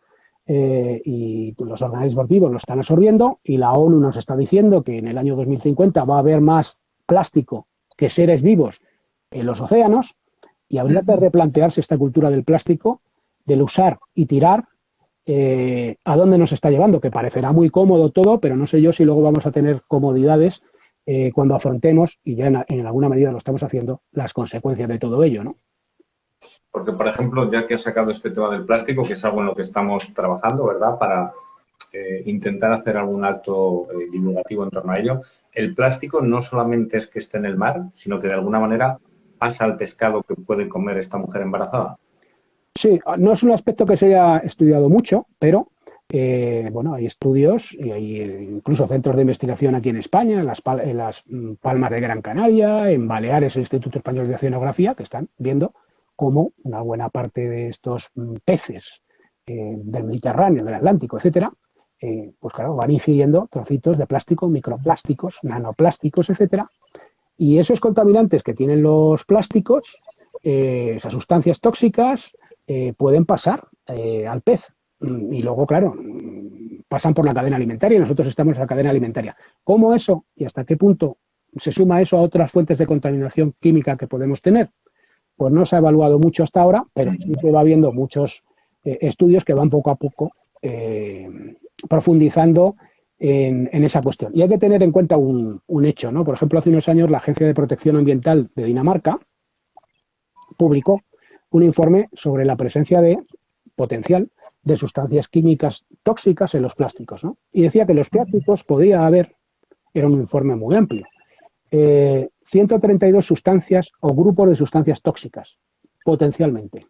y los organismos vivos lo están absorbiendo y la ONU nos está diciendo que en el año 2050 va a haber más plástico que seres vivos en los océanos y habría que replantearse esta cultura del plástico, del usar y tirar, a dónde nos está llevando, que parecerá muy cómodo todo, pero no sé yo si luego vamos a tener comodidades cuando afrontemos, y ya en alguna medida lo estamos haciendo, las consecuencias de todo ello, ¿no? Porque, por ejemplo, ya que has sacado este tema del plástico, que es algo en lo que estamos trabajando, ¿verdad?, para intentar hacer algún acto divulgativo en torno a ello, el plástico no solamente es que esté en el mar, sino que de alguna manera pasa al pescado que puede comer esta mujer embarazada. Sí, no es un aspecto que se haya estudiado mucho, pero bueno, hay estudios y hay incluso centros de investigación aquí en España, en las Palmas de Gran Canaria, en Baleares, el Instituto Español de Oceanografía, que están viendo cómo una buena parte de estos peces del Mediterráneo, del Atlántico, etcétera, pues claro, van ingiriendo trocitos de plástico, microplásticos, nanoplásticos, etcétera, y esos contaminantes que tienen los plásticos, esas sustancias tóxicas, pueden pasar al pez y luego, claro, pasan por la cadena alimentaria y nosotros estamos en la cadena alimentaria. ¿Cómo eso y hasta qué punto se suma eso a otras fuentes de contaminación química que podemos tener? Pues no se ha evaluado mucho hasta ahora, pero sí que va habiendo muchos estudios que van poco a poco profundizando en esa cuestión. Y hay que tener en cuenta un hecho, ¿no? Por ejemplo, hace unos años la Agencia de Protección Ambiental de Dinamarca publicó un informe sobre la presencia potencial de sustancias químicas tóxicas en los plásticos, ¿no? Y decía que los plásticos podía haber, era un informe muy amplio, 132 sustancias o grupos de sustancias tóxicas, potencialmente.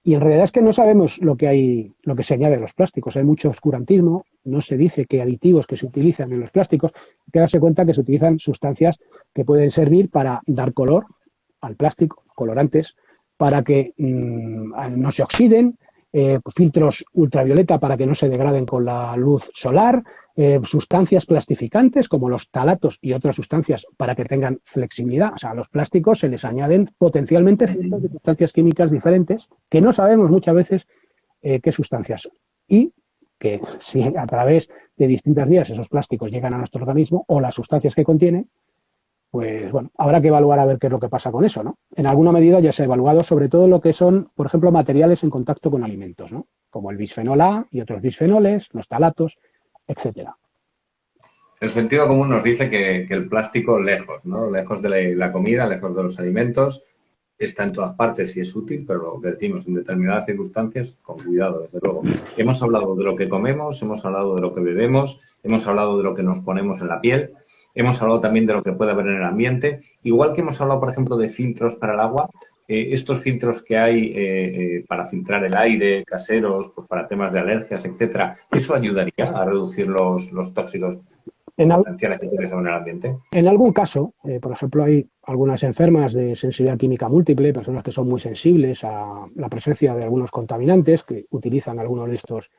Y en realidad es que no sabemos lo que se añade a los plásticos. Hay mucho oscurantismo, no se dice qué aditivos que se utilizan en los plásticos. Hay que darse cuenta que se utilizan sustancias que pueden servir para dar color al plástico, colorantes, para que no se oxiden, filtros ultravioleta para que no se degraden con la luz solar, sustancias plastificantes como los talatos y otras sustancias para que tengan flexibilidad. O sea, a los plásticos se les añaden potencialmente cientos de sustancias químicas diferentes que no sabemos muchas veces qué sustancias son. Y que si a través de distintas vías esos plásticos llegan a nuestro organismo o las sustancias que contienen, pues bueno, habrá que evaluar a ver qué es lo que pasa con eso, ¿no? En alguna medida ya se ha evaluado sobre todo lo que son, por ejemplo, materiales en contacto con alimentos, ¿no? Como el bisfenol A y otros bisfenoles, los talatos, etcétera. El sentido común nos dice que el plástico lejos, ¿no? Lejos de la comida, lejos de los alimentos, está en todas partes y es útil, pero lo que decimos, en determinadas circunstancias, con cuidado, desde luego. Hemos hablado de lo que comemos, hemos hablado de lo que bebemos, hemos hablado de lo que nos ponemos en la piel, hemos hablado también de lo que puede haber en el ambiente, igual que hemos hablado, por ejemplo, de filtros para el agua. Estos filtros que hay para filtrar el aire, caseros, pues para temas de alergias, etcétera, ¿eso ayudaría a reducir los tóxicos potenciales que tienes en el ambiente? En algún caso, por ejemplo, hay algunas enfermas de sensibilidad química múltiple, personas que son muy sensibles a la presencia de algunos contaminantes, que utilizan algunos de estos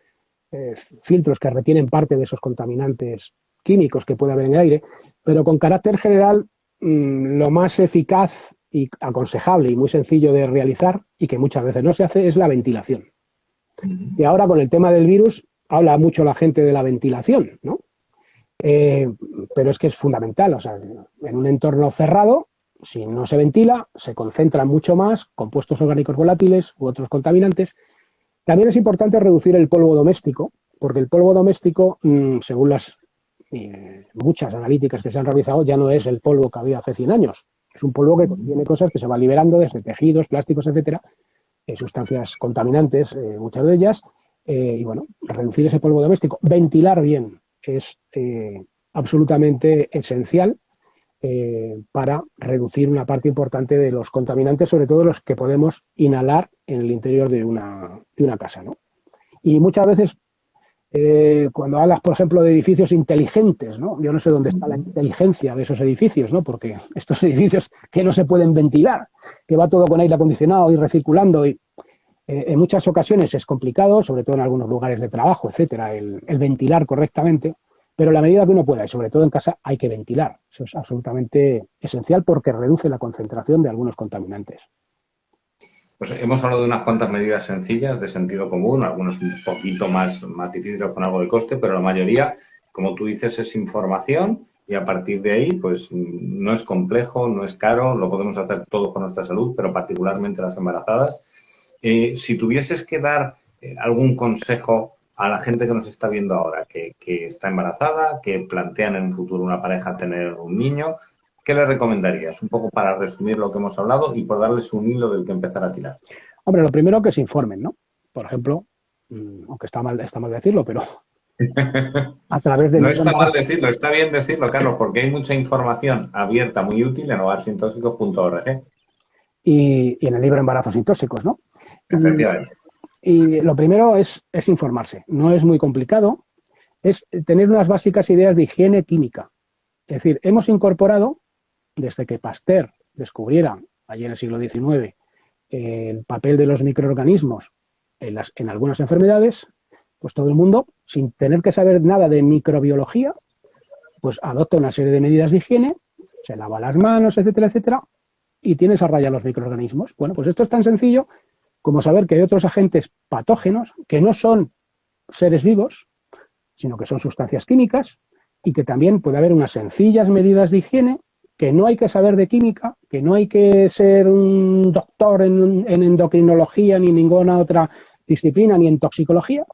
filtros que retienen parte de esos contaminantes químicos que puede haber en el aire, pero con carácter general, lo más eficaz y aconsejable y muy sencillo de realizar, y que muchas veces no se hace, es la ventilación. Y ahora con el tema del virus, habla mucho la gente de la ventilación, ¿no? Pero es que es fundamental, o sea, en un entorno cerrado, si no se ventila, se concentran mucho más compuestos orgánicos volátiles u otros contaminantes. También es importante reducir el polvo doméstico, porque el polvo doméstico, según las muchas analíticas que se han realizado, ya no es el polvo que había hace 100 años. Es un polvo que contiene cosas que se van liberando desde tejidos, plásticos, etcétera, sustancias contaminantes, muchas de ellas, y bueno, reducir ese polvo doméstico, ventilar bien es absolutamente esencial para reducir una parte importante de los contaminantes, sobre todo los que podemos inhalar en el interior de una casa, ¿no? Y muchas veces, cuando hablas, por ejemplo, de edificios inteligentes, ¿no? Yo no sé dónde está la inteligencia de esos edificios, ¿no? Porque estos edificios que no se pueden ventilar, que va todo con aire acondicionado y recirculando, y en muchas ocasiones es complicado, sobre todo en algunos lugares de trabajo, etcétera, el ventilar correctamente, pero a la medida que uno pueda, y sobre todo en casa, hay que ventilar. Eso es absolutamente esencial porque reduce la concentración de algunos contaminantes. Pues hemos hablado de unas cuantas medidas sencillas de sentido común, algunos un poquito más difíciles con algo de coste, pero la mayoría, como tú dices, es información y a partir de ahí, pues no es complejo, no es caro, lo podemos hacer todo con nuestra salud, pero particularmente las embarazadas. Si tuvieses que dar algún consejo a la gente que nos está viendo ahora, que está embarazada, que plantean en un futuro una pareja tener un niño, ¿qué le recomendarías? Un poco para resumir lo que hemos hablado y por darles un hilo del que empezar a tirar. Hombre, lo primero que se informen, ¿no? Por ejemplo, aunque está mal decirlo, pero a través de... No está mal decirlo, está bien decirlo, Carlos, porque hay mucha información abierta, muy útil en hogarsintóxicos.org. Y en el libro Embarazos sin tóxicos, ¿no? Efectivamente. Y lo primero es informarse. No es muy complicado. Es tener unas básicas ideas de higiene química. Es decir, hemos incorporado, desde que Pasteur descubriera, allí en el siglo XIX, el papel de los microorganismos en algunas enfermedades, pues todo el mundo, sin tener que saber nada de microbiología, pues adopta una serie de medidas de higiene, se lava las manos, etcétera, etcétera, y tienes a raya los microorganismos. Bueno, pues esto es tan sencillo como saber que hay otros agentes patógenos que no son seres vivos, sino que son sustancias químicas, y que también puede haber unas sencillas medidas de higiene, que no hay que saber de química, que no hay que ser un doctor en endocrinología ni ninguna otra disciplina, ni en toxicología,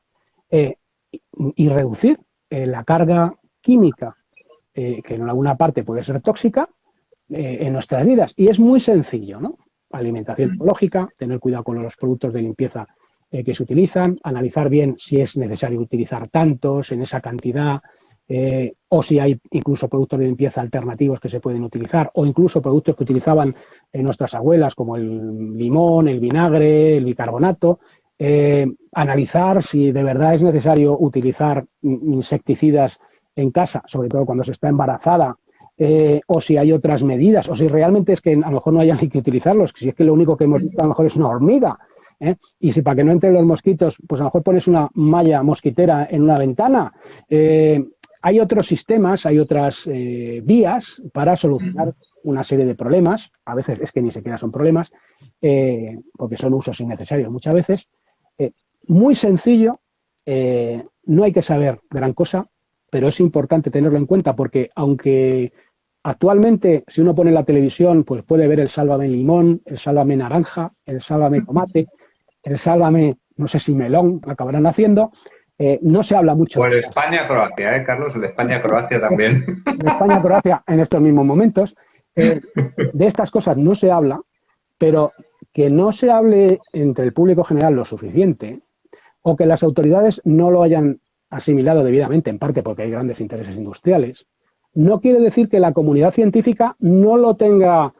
y reducir la carga química, que en alguna parte puede ser tóxica, en nuestras vidas. Y es muy sencillo, ¿no? Alimentación ecológica, tener cuidado con los productos de limpieza que se utilizan, analizar bien si es necesario utilizar tantos en esa cantidad, o si hay incluso productos de limpieza alternativos que se pueden utilizar, o incluso productos que utilizaban nuestras abuelas, como el limón, el vinagre, el bicarbonato. Analizar si de verdad es necesario utilizar insecticidas en casa, sobre todo cuando se está embarazada, o si hay otras medidas, o si realmente es que a lo mejor no haya ni que utilizarlos, si es que lo único que hemos visto a lo mejor es una hormiga. Y si para que no entren los mosquitos, pues a lo mejor pones una malla mosquitera en una ventana. Hay otros sistemas, hay otras vías para solucionar una serie de problemas. A veces es que ni siquiera son problemas, porque son usos innecesarios muchas veces. Muy sencillo, no hay que saber gran cosa, pero es importante tenerlo en cuenta porque aunque actualmente si uno pone la televisión pues puede ver el Sálvame limón, el Sálvame naranja, el Sálvame tomate, el Sálvame no sé si melón acabarán haciendo, no se habla mucho. O el España-Croacia, Carlos, el España-Croacia también. El España-Croacia en estos mismos momentos. De estas cosas no se habla, pero que no se hable entre el público general lo suficiente o que las autoridades no lo hayan asimilado debidamente, en parte porque hay grandes intereses industriales, no quiere decir que la comunidad científica no lo tenga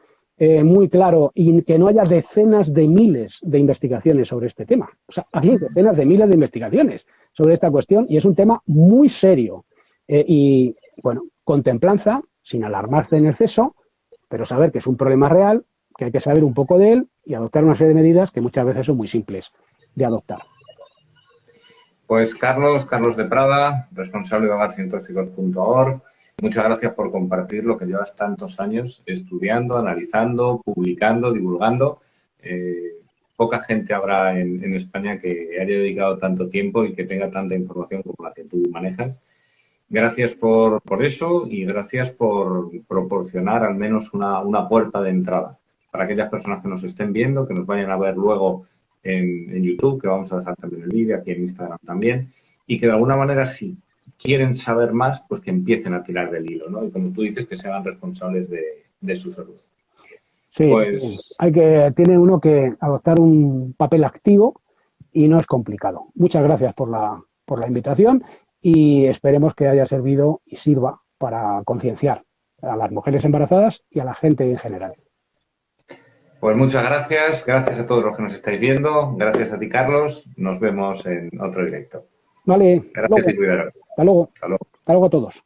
muy claro y que no haya decenas de miles de investigaciones sobre este tema. O sea, hay decenas de miles de investigaciones sobre esta cuestión y es un tema muy serio. Y, bueno, con templanza, sin alarmarse en exceso, pero saber que es un problema real, que hay que saber un poco de él y adoptar una serie de medidas que muchas veces son muy simples de adoptar. Pues Carlos de Prada, responsable de hogarsintóxicos.org, muchas gracias por compartir lo que llevas tantos años estudiando, analizando, publicando, divulgando. Poca gente habrá en España que haya dedicado tanto tiempo y que tenga tanta información como la que tú manejas. Gracias por eso y gracias por proporcionar al menos una puerta de entrada para aquellas personas que nos estén viendo, que nos vayan a ver luego en YouTube, que vamos a dejar también el vídeo, aquí en Instagram también, y que de alguna manera si quieren saber más, pues que empiecen a tirar del hilo, ¿no? Y como tú dices, que se hagan responsables de su salud. Sí, pues, tiene uno que adoptar un papel activo y no es complicado. Muchas gracias por la invitación y esperemos que haya servido y sirva para concienciar a las mujeres embarazadas y a la gente en general. Pues muchas gracias a todos los que nos estáis viendo, gracias a ti, Carlos, nos vemos en otro directo. Vale, Gracias y cuidaros. Hasta luego. Hasta luego. Hasta luego a todos.